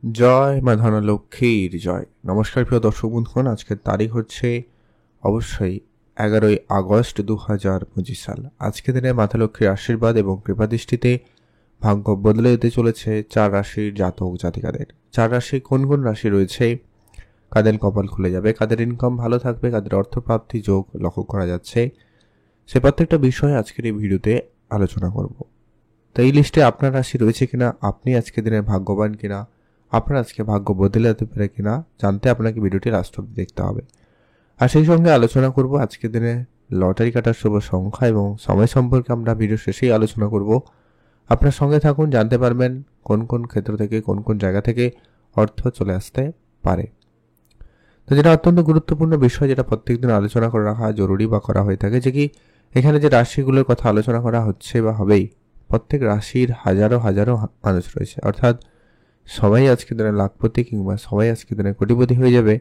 জয় মা ধনলক্ষ্মীর জয়। নমস্কার প্রিয় দর্শক বন্ধুগণ, আজকের তারিখ হচ্ছে অবশ্যই 11 আগস্ট 2025 সাল। আজকে দিনে মাতা লক্ষ্মীর আশীর্বাদ এবং কৃপাদৃষ্টিতে ভাগ্য বদলে যেতে চলেছে 4 রাশির জাতক জাতিকাদের। 4 রাশি কোন কোন রাশি রয়েছে, কাদের কপাল খুলে যাবে, কাদের ইনকাম ভালো থাকবে, কাদের অর্থপ্রাপ্তি যোগ লক্ষ্য করা যাচ্ছে, সে প্রত্যেকটা বিষয়ে আজকের এই ভিডিওতে আলোচনা করব। তো এই লিস্টে আপনার রাশি রয়েছে কিনা, আপনি আজকে দিনে ভাগ্যবান কিনা, আপনার আজকে ভাগ্য বদলে যেতে পারে কিনা জানতে আপনাকে ভিডিওটি লাস্ট অবধি দেখতে হবে। আর সেই সঙ্গে আলোচনা করব আজকের দিনে লটারি কাটার শুভ সংখ্যা এবং সময় সম্পর্কে আমরা ভিডিও শেষেই আলোচনা করব। আপনার সঙ্গে থাকুন, জানতে পারবেন কোন কোন ক্ষেত্র থেকে কোন কোন জায়গা থেকে অর্থ চলে আসতে পারে। তো যেটা অত্যন্ত গুরুত্বপূর্ণ বিষয়, যেটা প্রত্যেকদিন আলোচনা করে রাখা জরুরি বা করা হয়ে থাকে, যে কি এখানে যে রাশিগুলোর কথা আলোচনা করা হচ্ছে বা হবেই, প্রত্যেক রাশির হাজারো হাজারো মানুষ রয়েছে। অর্থাৎ সবাই আজকে দিনে লাখপতি কিংবা সবাই আজকে দিনে কোটিপতি হয়ে যাবে,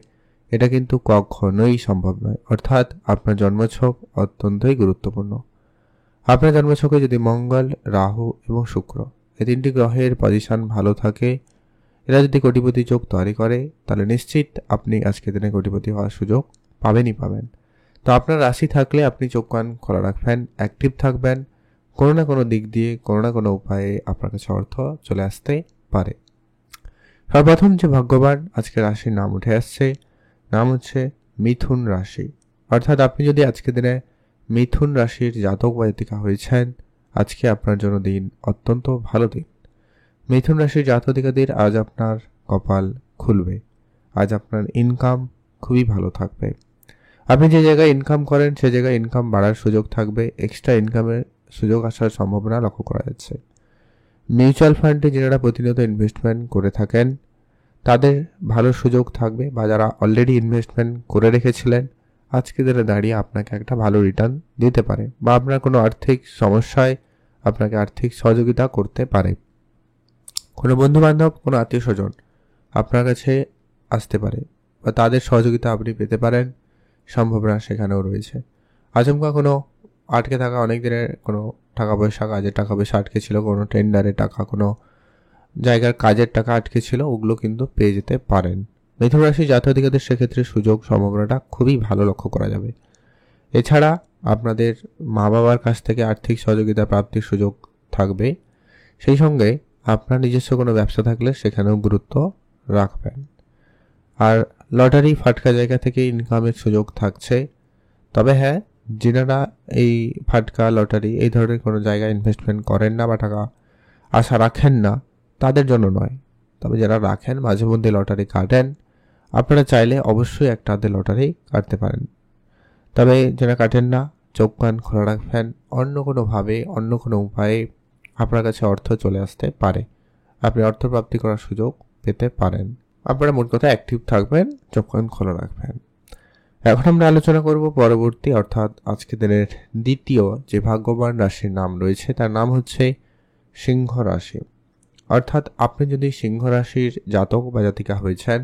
এটা কিন্তু কখনোই সম্ভব নয়। অর্থাৎ আপনার জন্মছক অত্যন্তই গুরুত্বপূর্ণ। আপনার জন্মছকে যদি মঙ্গল, রাহু এবং শুক্র এই তিনটি গ্রহের পজিশন ভালো থাকে, এরা যদি কোটিপতি যোগ তৈরি করে, তাহলে নিশ্চিত আপনি আজকে দিনে কোটিপতি হওয়ার সুযোগ পাবেনই পাবেন। তো আপনার রাশি থাকলে আপনি চোখ কান খোলা রাখবেন, অ্যাক্টিভ থাকবেন, কোনো না কোনো দিক দিয়ে কোনো না কোনো উপায়ে আপনার কাছে অর্থ চলে আসতে পারে। সর্বপ্রথম যে ভাগ্যবান আজকে রাশির নাম উঠে আসছে, নাম হচ্ছে মিথুন রাশি। অর্থাৎ আপনি যদি আজকে দিনে মিথুন রাশির জাতক বা জাতিকা হয়েছেন, আজকে আপনার জন্য দিন অত্যন্ত ভালো দিন। মিথুন রাশির জাতকাদের আজ আপনার কপাল খুলবে, আজ আপনার ইনকাম খুবই ভালো থাকবে। আপনি যে জায়গায় ইনকাম করেন সে জায়গায় ইনকাম বাড়ার সুযোগ থাকবে, এক্সট্রা ইনকামের সুযোগ আসার সম্ভাবনা লক্ষ্য করা যাচ্ছে। মিউচুয়াল ফান্ডে যারা প্রতিনিয়ত ইনভেস্টমেন্ট করে থাকেন তাদের ভালো সুযোগ থাকবে, বা যারা অলরেডি ইনভেস্টমেন্ট করে রেখেছিলেন আজকে দিনে দাঁড়িয়ে আপনাকে একটা ভালো রিটার্ন দিতে পারে, বা আপনার কোনো আর্থিক সমস্যায় আপনাকে আর্থিক সহযোগিতা করতে পারে। কোনো বন্ধুবান্ধব, কোনো আত্মীয় স্বজন আপনার কাছে আসতে পারে বা তাদের সহযোগিতা আপনি পেতে পারেন, সম্ভাবনা সেখানেও রয়েছে। আচমকা কোনো আটকে থাকা অনেক দিনের কোনো টাকা পয়সা, কাজের টাকা পয়সা আটকে ছিল, কোনো টেন্ডারের টাকা, কোনো জায়গার কাজের টাকা আটকে ছিল, ওগুলো কিন্তু পেয়ে যেতে পারেন। মিথুন রাশি জাতকদের সেক্ষেত্রে সুযোগ সম্ভাবনাটা খুবই ভালো লক্ষ্য করা যাবে। এছাড়া আপনাদের মা বাবার কাছ থেকে আর্থিক সহযোগিতা প্রাপ্তির সুযোগ থাকবে। সেই সঙ্গে আপনার নিজস্ব কোনো ব্যবসা থাকলে সেখানেও গুরুত্ব রাখবেন। আর লটারি ফাটকা জায়গা থেকে ইনকামের সুযোগ থাকছে। তবে হ্যাঁ, যিনারা এই ফাটকা লটারি এই ধরনের কোনো জায়গায় ইনভেস্টমেন্ট করেন না বা টাকা আশা রাখেন না, তাদের জন্য নয়। তবে যারা রাখেন, মাঝে মধ্যে লটারি কাটেন, আপনারা চাইলে অবশ্যই একটা হাতে লটারি কাটতে পারেন। তবে যারা কাটেন না, চোখ কান খোলা রাখবেন, অন্য কোনোভাবে অন্য কোনো উপায়ে আপনার কাছে অর্থ চলে আসতে পারে, আপনি অর্থ প্রাপ্তি করার সুযোগ পেতে পারেন। আপনারা মোট কথা অ্যাক্টিভ থাকবেন, চোখ কান খোলা রাখবেন। এখন আমরা আলোচনা করব পরবর্তী, অর্থাৎ আজকে দিনের দ্বিতীয় যে ভাগ্যবান রাশির নাম রয়েছে তার নাম হচ্ছে সিংহ রাশি। অর্থাৎ আপনি যদি সিংহ রাশির জাতক বা জাতিকা হয়েছেন,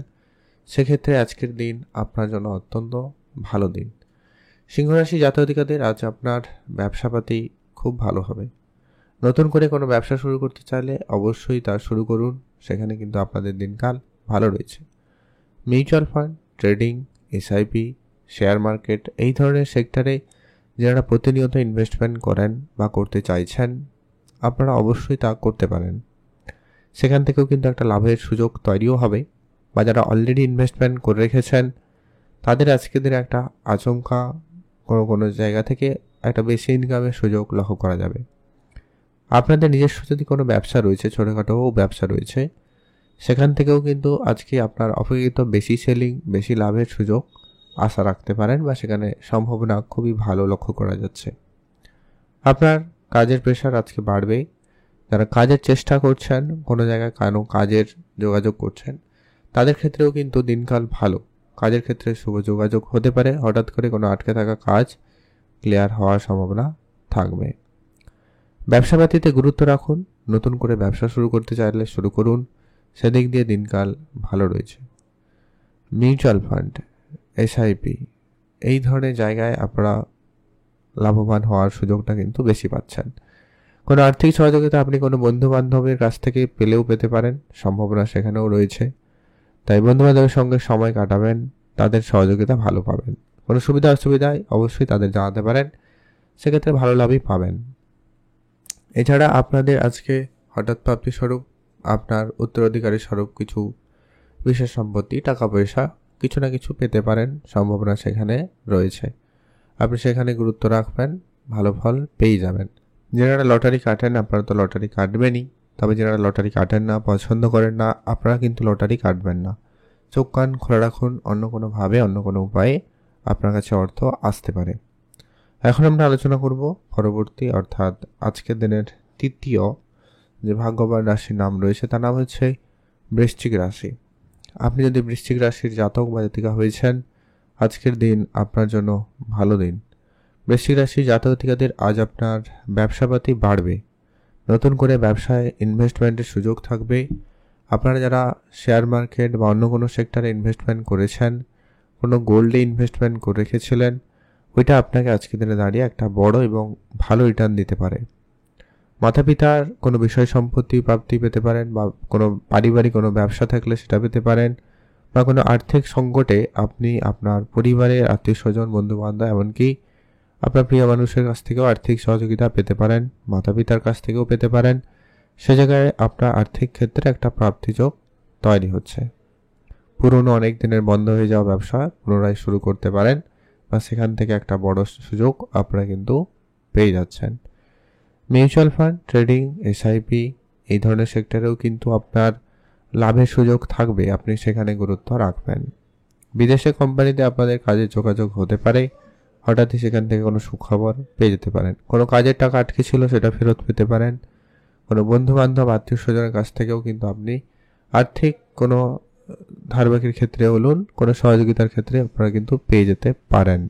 সেক্ষেত্রে আজকের দিন আপনার জন্য অত্যন্ত ভালো দিন। সিংহ রাশি জাতকাদের আজ আপনার ব্যবসাপাতি খুব ভালো হবে। নতুন করে কোনো ব্যবসা শুরু করতে চাইলে অবশ্যই তা শুরু করুন, সেখানে কিন্তু আপনাদের দিনকাল ভালো রয়েছে। Mutual fund, trading, SIP, share market এই ধরনের সেক্টরে যারা প্রতিনিয়ত ইনভেস্টমেন্ট করেন বা করতে চাইছেন, আপনারা অবশ্যই তা করতে পারেন। সেখান থেকেও কিন্তু একটা লাভের সুযোগ তৈরিও হবে, বা যারা অলরেডি ইনভেস্টমেন্ট করে রেখেছেন তাদের আজকের দিনে একটা আচমকা কোনো কোনো জায়গা থেকে একটা বেশি ইনকামের সুযোগ লক্ষ্য করা যাবে। আপনাদের নিজস্ব যদি কোনো ব্যবসা রয়েছে, ছোটোখাটো ব্যবসা রয়েছে, সেখান থেকেও কিন্তু আজকে আপনার অপেক্ষিত বেশি সেলিং, বেশি লাভের সুযোগ আশা রাখতে পারেন, বা সেখানে সম্ভাবনা খুবই ভালো লক্ষ্য করা যাচ্ছে। আপনার কাজের প্রেশার আজকে বাড়বে। যারা কাজের চেষ্টা করছেন, কোনো জায়গায় কোনো কাজের যোগাযোগ করছেন, তাদের ক্ষেত্রেও কিন্তু দিনকাল ভালো। কাজের ক্ষেত্রে শুভ যোগাযোগ হতে পারে, হঠাৎ করে কোনো আটকে থাকা কাজ ক্লিয়ার হওয়ার সম্ভাবনা থাকবে। ব্যবসাপাতিতে গুরুত্ব রাখুন, নতুন করে ব্যবসা শুরু করতে চাইলে শুরু করুন, সেদিক দিয়ে দিনকাল ভালো রয়েছে। মিউচুয়াল ফান্ড, এসআইপি এই ধরনের জায়গায় আপনারা লাভবান হওয়ার সুযোগটা কিন্তু বেশি পাচ্ছেন। কোনো আর্থিক সহযোগিতা আপনি কোনো বন্ধু বান্ধবের কাছ থেকে পেলেও পেতে পারেন, সম্ভাবনা সেখানেও রয়েছে। তাই বন্ধু বান্ধবের সঙ্গে সময় কাটাবেন, তাদের সহযোগিতা ভালো পাবেন। কোনো সুবিধা অসুবিধায় অবশ্যই তাদের জানাতে পারেন, সেক্ষেত্রে ভালো লাভই পাবেন। এছাড়া আপনাদের আজকে হঠাৎ প্রাপ্তি স্বরূপ আপনার উত্তরাধিকারী স্বরূপ কিছু বিশেষ সম্পত্তি, টাকা পয়সা কিছু না কিছু পেতে পারেন, সম্ভাবনা সেখানে রয়েছে। আপনি সেখানে গুরুত্ব রাখবেন, ভালো ফল পেয়ে যাবেন। যারা লটারি কাটেন আপনারা তো লটারি কাটবেনই, তবে যারা লটারি কাটেন না, পছন্দ করেন না, আপনারা কিন্তু লটারি কাটবেন না। চোখ কান খোলা রাখুন, অন্য কোনোভাবে অন্য কোনো উপায়ে আপনার কাছে অর্থ আসতে পারে। এখন আমরা আলোচনা করব পরবর্তী অর্থাৎ আজকের দিনের তৃতীয় যে ভাগ্যবান রাশির নাম রয়েছে তার নাম হচ্ছে বৃশ্চিক রাশি। আপনি যদি বৃশ্চিক রাশির জাতক বা জাতিকা হয়েছেন, আজকের দিন আপনার জন্য ভালো দিন। বৃশ্চিক রাশির জাতক জাতিকাদের আজ আপনার ব্যবসাপাতি বাড়বে, নতুন করে ব্যবসায় ইনভেস্টমেন্টের সুযোগ থাকবে। আপনারা যারা শেয়ার মার্কেট বা অন্য কোনো সেক্টরে ইনভেস্টমেন্ট করেছেন, কোনো গোল্ডে ইনভেস্টমেন্ট করে রেখেছিলেন, ওইটা আপনাকে আজকের দিনে দাঁড়িয়ে একটা বড় এবং ভালো রিটার্ন দিতে পারে। মাতা পিতার কোনো বিষয় সম্পত্তি প্রাপ্তি পেতে পারেন, বা কোনো পারিবারিক কোনো ব্যবসা থাকলে সেটা পেতে পারেন, বা কোনো আর্থিক সংকটে আপনি আপনার পরিবারের আত্মীয় স্বজন বন্ধু বান্ধব এমনকি আপনার প্রিয় মানুষের কাছ থেকেও আর্থিক সহযোগিতা পেতে পারেন, মাতা পিতার কাছ থেকেও পেতে পারেন। সে জায়গায় আপনার আর্থিক ক্ষেত্রে একটা প্রাপ্তিযোগ তৈরি হচ্ছে। পুরনো অনেক দিনের বন্ধ হয়ে যাওয়া ব্যবসা পুনরায় শুরু করতে পারেন, বা সেখান থেকে একটা বড় সুযোগ আপনারা কিন্তু পেয়ে যাচ্ছেন। মিউচুয়াল ফান্ড, ট্রেডিং, এসআইপি এই ধরনের সেক্টরেও কিন্তু আপনার লাভের সুযোগ থাকবে, আপনি সেখানে গুরুত্ব রাখবেন। বিদেশে কোম্পানিতে আপনাদের কাজের যোগাযোগ হতে পারে, হঠাৎই সেখান থেকে কোনো সুখবর পেয়ে যেতে পারেন। কোনো কাজের টাকা আটকে ছিল সেটা ফেরত পেতে পারেন। কোনো বন্ধু বান্ধব আত্মীয় স্বজনের কাছ থেকেও কিন্তু আপনি আর্থিক কোনো ধারবাকির ক্ষেত্রে বলুন, কোনো সহযোগিতার ক্ষেত্রে আপনারা কিন্তু পেয়ে যেতে পারেন।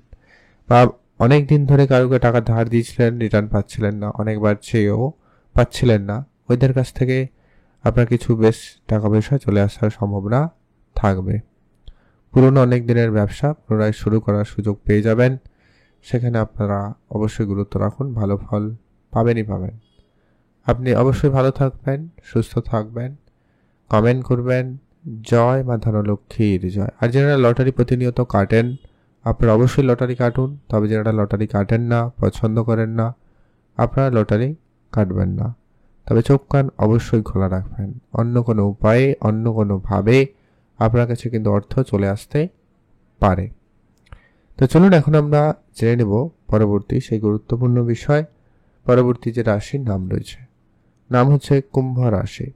বা অনেক দিন ধরে কারোকে টাকা ধার দিয়েছিলেন, রিটার্ন পাচ্ছিলেন না, অনেকবার চেয়েও পাচ্ছিলেন না, ওইদের কাছ থেকে আপনার কিছু বেশ টাকা পয়সা চলে আসার সম্ভাবনা থাকবে। পুরনো অনেক দিনের ব্যবসা পুনরায় শুরু করার সুযোগ পেয়ে যাবেন, সেখানে আপনারা অবশ্যই গুরুত্ব রাখুন, ভালো ফল পাবেনই পাবেন। আপনি অবশ্যই ভালো থাকবেন, সুস্থ থাকবেন, কমেন্ট করবেন জয় মা ধনলক্ষ্মীর জয়। আর যারা লটারি প্রতিনিয়ত কাটেন আপনারা অবশ্যই লটারি কাটুন, তবে যারা লটারি কাটেন না, পছন্দ করেন না, আপনারা লটারি কাটবেন না। তবে চোখ কান অবশ্যই খোলা রাখবেন, অন্য কোনো উপায়ে অন্য কোনোভাবে আপনার কাছে কিন্তু অর্থ চলে আসতে পারে। তো চলুন এখন আমরা জেনে নেব পরবর্তী সেই গুরুত্বপূর্ণ বিষয়। পরবর্তী যে রাশির নাম রয়েছে, নাম হচ্ছে কুম্ভ রাশি।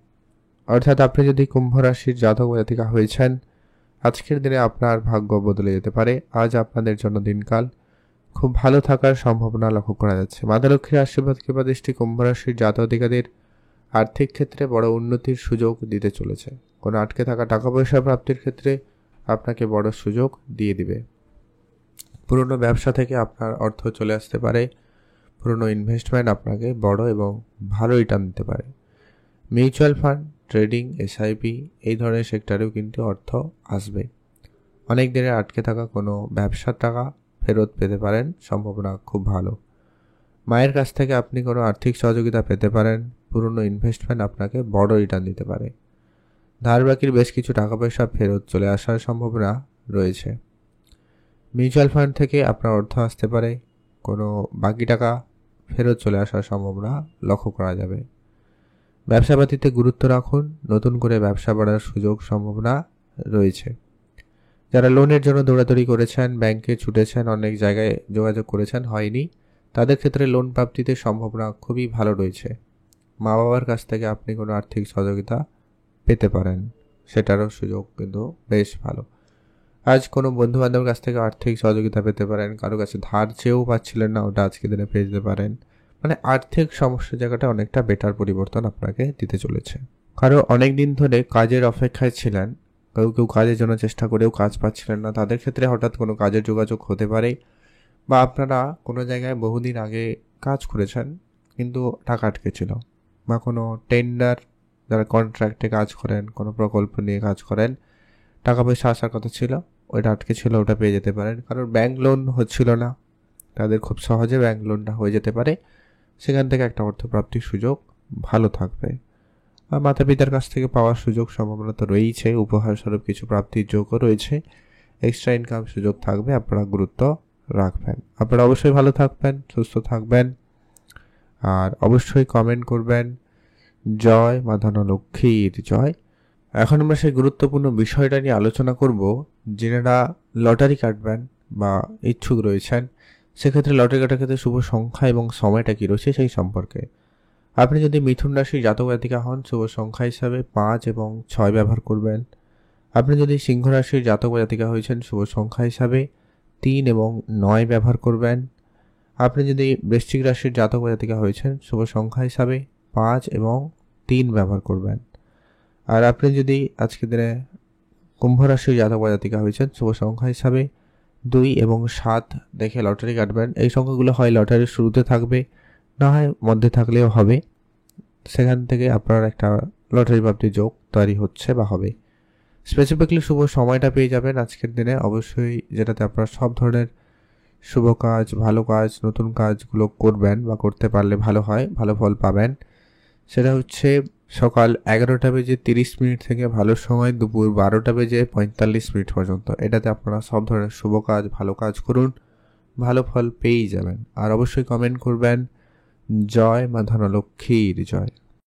অর্থাৎ আপনি যদি কুম্ভ রাশির জাতক বা জাতিকা হয়েছেন, আজকের দিনে আপনার ভাগ্য বদলে যেতে পারে। আজ আপনাদের জন্য দিনকাল খুব ভালো থাকার সম্ভাবনা লক্ষ্য করা যাচ্ছে। মাতা লক্ষ্মীর আশীর্বাদ কৃপা দৃষ্টি কুম্ভ রাশির জাতক জাতিকাদের আর্থিক ক্ষেত্রে বড় উন্নতির সুযোগ দিতে চলেছে। কোনো আটকে থাকা টাকা পয়সা প্রাপ্তির ক্ষেত্রে আপনাকে বড় সুযোগ দিয়ে দিবে। পুরনো ব্যবসা থেকে আপনার অর্থ চলে আসতে পারে, পুরনো ইনভেস্টমেন্ট আপনাকে বড় এবং ভালো রিটার্ন দিতে পারে। মিউচুয়াল ফান্ড, ট্রেডিং, এসআইপি এই ধরনের সেক্টরেও কিন্তু অর্থ আসবে। অনেক দিনের আটকে থাকা কোনো ব্যবসার টাকা ফেরত পেতে পারেন, সম্ভাবনা খুব ভালো। মায়ের কাছ থেকে আপনি কোনো আর্থিক সহযোগিতা পেতে পারেন, পুরনো ইনভেস্টমেন্ট আপনাকে বড় রিটার্ন দিতে পারে। ধার বাকির বেশ কিছু টাকা পয়সা ফেরত চলে আসার সম্ভাবনা রয়েছে। মিউচুয়াল ফান্ড থেকে আপনার অর্থ আসতে পারে, কোনো বাকি টাকা ফেরত চলে আসার সম্ভাবনা লক্ষ্য করা যাবে। ব্যবসাপাতিতে গুরুত্ব রাখুন, নতুন করে ব্যবসা বাড়ার সুযোগ সম্ভাবনা রয়েছে। যারা লোনের জন্য দৌড়াদৌড়ি করেছেন, ব্যাংকে ছুটেছেন, অনেক জায়গায় যোগাযোগ করেছেন, হয়নি, তাদের ক্ষেত্রে লোন প্রাপ্তিতে সম্ভাবনা খুবই ভালো রয়েছে। মা বাবার কাছ থেকে আপনি কোনো আর্থিক সহযোগিতা পেতে পারেন, সেটারও সুযোগ কিন্তু বেশ ভালো। আজ কোনো বন্ধু বান্ধবের কাছ থেকে আর্থিক সহযোগিতা পেতে পারেন, কারো কাছে ধার চেয়েও পাচ্ছিলেন না, ওটা আজকে দিনে পেয়ে যেতে পারেন। মানে আর্থিক সমস্যার জায়গাটা অনেকটা বেটার পরিবর্তন আপনাকে দিতে চলেছে। কারো অনেক দিন ধরে কাজের অপেক্ষায় ছিলেন, কেউ কাজের জন্য চেষ্টা করেও কাজ পাচ্ছিলেন না, তাদের ক্ষেত্রে হঠাৎ কোনো কাজের যোগাযোগ হতে পারে। বা আপনারা কোনো জায়গায় বহুদিন আগে কাজ করেছেন কিন্তু টাকা আটকে ছিল, বা কোনো টেন্ডার যারা কন্ট্রাক্টে কাজ করেন, কোনো প্রকল্প নিয়ে কাজ করেন, টাকা পয়সা আসার কথা ছিল, ওইটা আটকে ছিল, ওটা পেয়ে যেতে পারেন। কারণ ব্যাংক লোন হচ্ছিল না, তাদের খুব সহজে ব্যাংক লোনটা হয়ে যেতে পারে, সেখান থেকে একটা অর্থপ্রাপ্তির সুযোগ ভালো থাকবে। আর মাতা পিতার কাছ থেকে পাওয়ার সুযোগ সম্ভাবনা তো রয়েছে, উপহার স্বরূপ কিছু প্রাপ্তির যোগও রয়েছে, এক্সট্রা ইনকাম সুযোগ থাকবে, আপনারা গুরুত্ব রাখবেন। আপনারা অবশ্যই ভালো থাকবেন, সুস্থ থাকবেন, আর অবশ্যই কমেন্ট করবেন জয় মা ধনলক্ষ্মীর জয়। এখন আমরা সেই গুরুত্বপূর্ণ বিষয়টা নিয়ে আলোচনা করব, যারা লটারি কাটবেন বা ইচ্ছুক রয়েছেন সেক্ষেত্রে লটারি কাটার ক্ষেত্রে শুভ সংখ্যা এবং সময়টা কী রয়েছে সেই সম্পর্কে। আপনি যদি মিথুন রাশির জাতক জাতিকা হন, শুভ সংখ্যা হিসাবে 5 এবং 6 ব্যবহার করবেন। আপনি যদি সিংহ রাশির জাতক জাতিকা হয়েছেন, শুভ সংখ্যা হিসাবে 3 এবং 9 ব্যবহার করবেন। আপনি যদি বৃশ্চিক রাশির জাতক জাতিকা হয়েছেন, শুভ সংখ্যা হিসাবে 5 এবং 3 ব্যবহার করবেন। আর আপনি যদি আজকের দিনে কুম্ভ রাশির জাতক জাতিকা হয়েছেন, শুভ সংখ্যা হিসাবে 2 এবং 7 দেখে লটারি কাটবেন। এই সংখ্যাগুলো হয় লটারির শুরুতে থাকবে, না হয় মধ্যে থাকলেও হবে, সেখান থেকে আপনার একটা লটারি প্রাপ্তির যোগ তৈরি হচ্ছে বা হবে। স্পেসিফিকলি শুভ সময়টা পেয়ে যাবেন আজকের দিনে অবশ্যই, যেটাতে আপনারা সব ধরনের শুভ কাজ, ভালো কাজ, নতুন কাজগুলো করবেন বা করতে পারলে ভালো হয়, ভালো ফল পাবেন। সেটা হচ্ছে সকাল 11:30 থেকে ভালো সময় দুপুর 12:45 পর্যন্ত। এটাতে আপনারা সব ধরনের শুভ কাজ, ভালো কাজ করুন, ভালো ফল পেয়েই যাবেন। আর অবশ্যই কমেন্ট করবেন জয় মা ধনলক্ষ্মীর জয়।